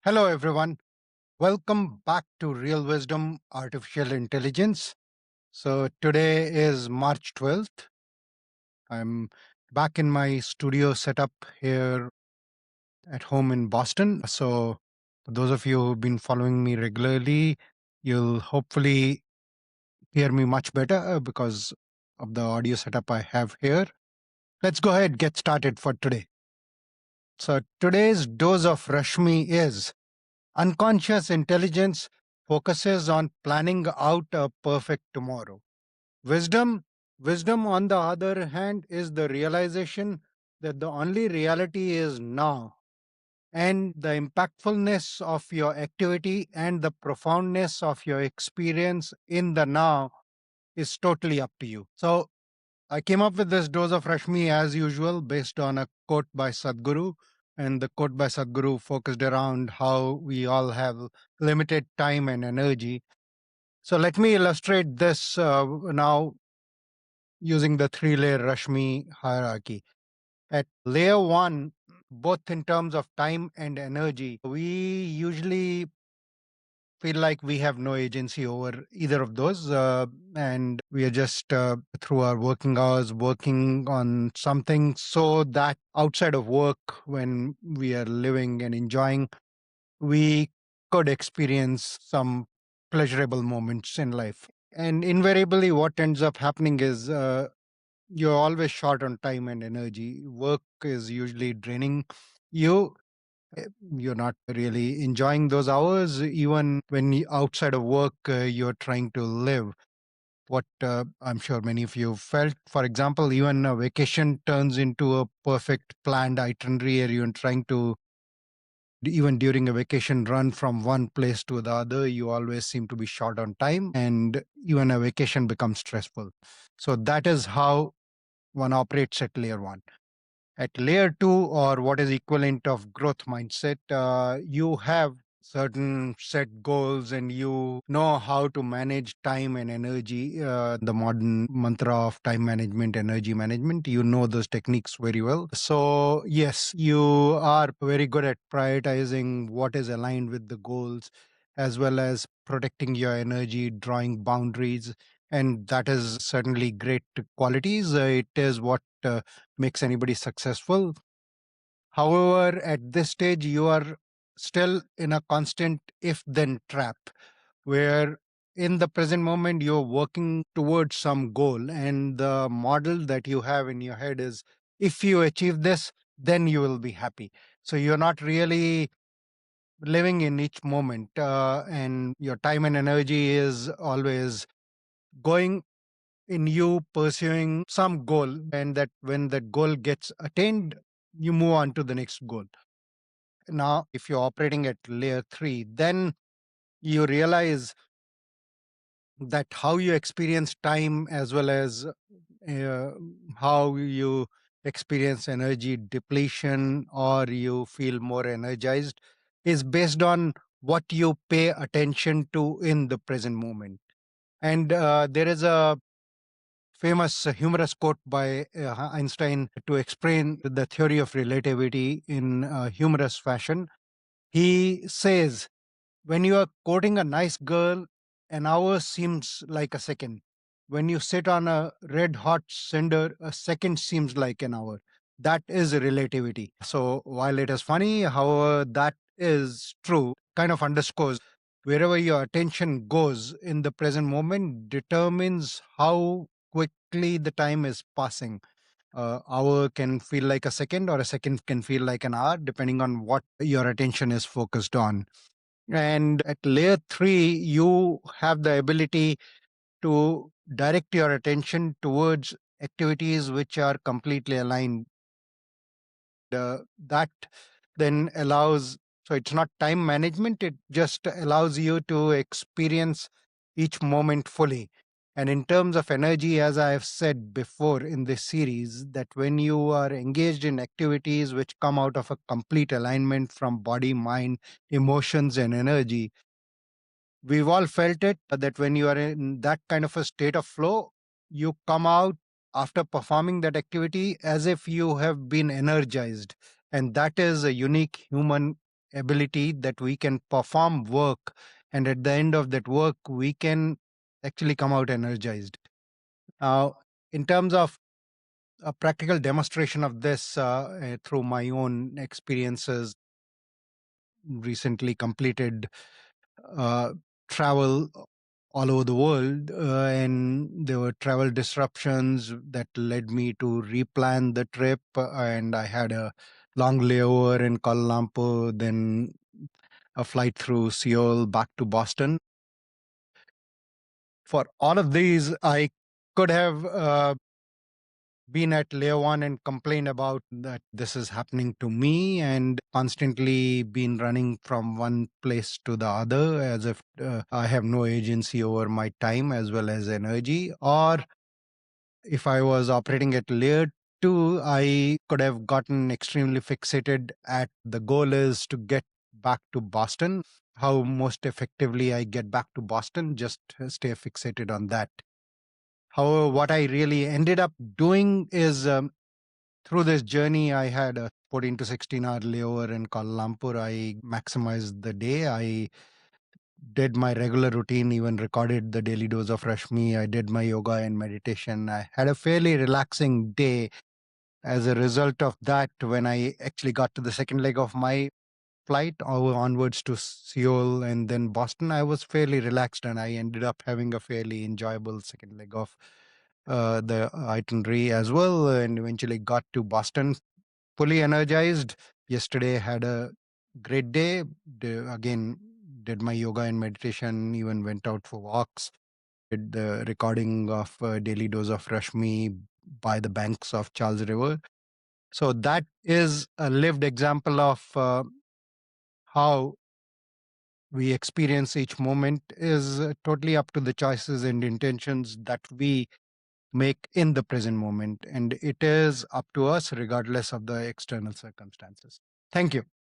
Hello, everyone. Welcome back to Real Wisdom Artificial Intelligence. So, today is March 12th. I'm back in my studio setup here at home in Boston. So, for those of you who've been following me regularly, you'll hopefully hear me much better because of the audio setup I have here. Let's go ahead, get started for today. So, today's dose of Rashmi is unconscious intelligence focuses on planning out a perfect tomorrow. Wisdom, wisdom on the other hand, is the realization that the only reality is now, and the impactfulness of your activity and the profoundness of your experience in the now is totally up to you. So, I came up with this dose of Rashmi as usual based on a quote by Sadhguru. And the quote by Sadhguru focused around how we all have limited time and energy. So let me illustrate this now using the three-layer Rashmi hierarchy. At layer one, both in terms of time and energy, we usually feel like we have no agency over either of those. And we are just through our working hours working on something so that outside of work, when we are living and enjoying, we could experience some pleasurable moments in life. And invariably, what ends up happening is you're always short on time and energy. Work is usually draining you. You're not really enjoying those hours, even when outside of work, you're trying to live. What I'm sure many of you felt, for example, even a vacation turns into a perfect planned itinerary, or you're trying to, even during a vacation, run from one place to the other. You always seem to be short on time, and even a vacation becomes stressful. So that is how one operates at layer one. At layer two, or what is equivalent of growth mindset, you have certain set goals and you know how to manage time and energy. The modern mantra of time management, energy management, you know those techniques very well. So yes, you are very good at prioritizing what is aligned with the goals, as well as protecting your energy, drawing boundaries, and that is certainly great qualities. It is what makes anybody successful. However, at this stage, you are still in a constant if then trap, where in the present moment you're working towards some goal, and the model that you have in your head is if you achieve this, then you will be happy. So you're not really living in each moment, and your time and energy is always going in you pursuing some goal, and that when that goal gets attained, you move on to the next goal. Now, if you're operating at layer 3, then you realize that how you experience time, as well as uh, how you experience energy depletion or you feel more energized, is based on what you pay attention to in the present moment. And there is a famous humorous quote by Einstein to explain the theory of relativity in a humorous fashion. He says, when you are courting a nice girl, an hour seems like a second. When you sit on a red hot cinder, a second seems like an hour. That is relativity. So while it is funny, however, that is true, kind of underscores wherever your attention goes in the present moment determines how quickly the time is passing. Hour can feel like a second, or a second can feel like an hour, depending on what your attention is focused on. And at layer 3, you have the ability to direct your attention towards activities which are completely aligned. That then allows, so it's not time management, it just allows you to experience each moment fully. And in terms of energy, as I have said before in this series, that when you are engaged in activities which come out of a complete alignment from body, mind, emotions, and energy, we've all felt it that when you are in that kind of a state of flow, you come out after performing that activity as if you have been energized. And that is a unique human ability that we can perform work, and at the end of that work, we can actually come out energized. Now, in terms of a practical demonstration of this through my own experiences, recently completed uh, travel all over the world, and there were travel disruptions that led me to replan the trip. And I had a long layover in Kuala Lumpur, then a flight through Seoul back to Boston. For all of these, I could have been at layer one and complained about that this is happening to me, and constantly been running from one place to the other as if I have no agency over my time as well as energy. Or if I was operating at layer two, I could have gotten extremely fixated at the goal is to get back to Boston. How most effectively I get back to Boston, just stay fixated on that. However, what I really ended up doing is through this journey, I had a 14 to 16-hour layover in Kuala Lumpur. I maximized the day. I did my regular routine, even recorded the daily dose of Rashmi. I did my yoga and meditation. I had a fairly relaxing day. As a result of that, when I actually got to the second leg of my flight onwards to Seoul and then Boston, I was fairly relaxed, and I ended up having a fairly enjoyable second leg of the itinerary as well, and eventually got to Boston fully energized. Yesterday had a great day. Again, did my yoga and meditation, even went out for walks, did the recording of Daily Dose of Rashmi by the banks of Charles River. So that is a lived example of how we experience each moment is totally up to the choices and intentions that we make in the present moment. And it is up to us regardless of the external circumstances. Thank you.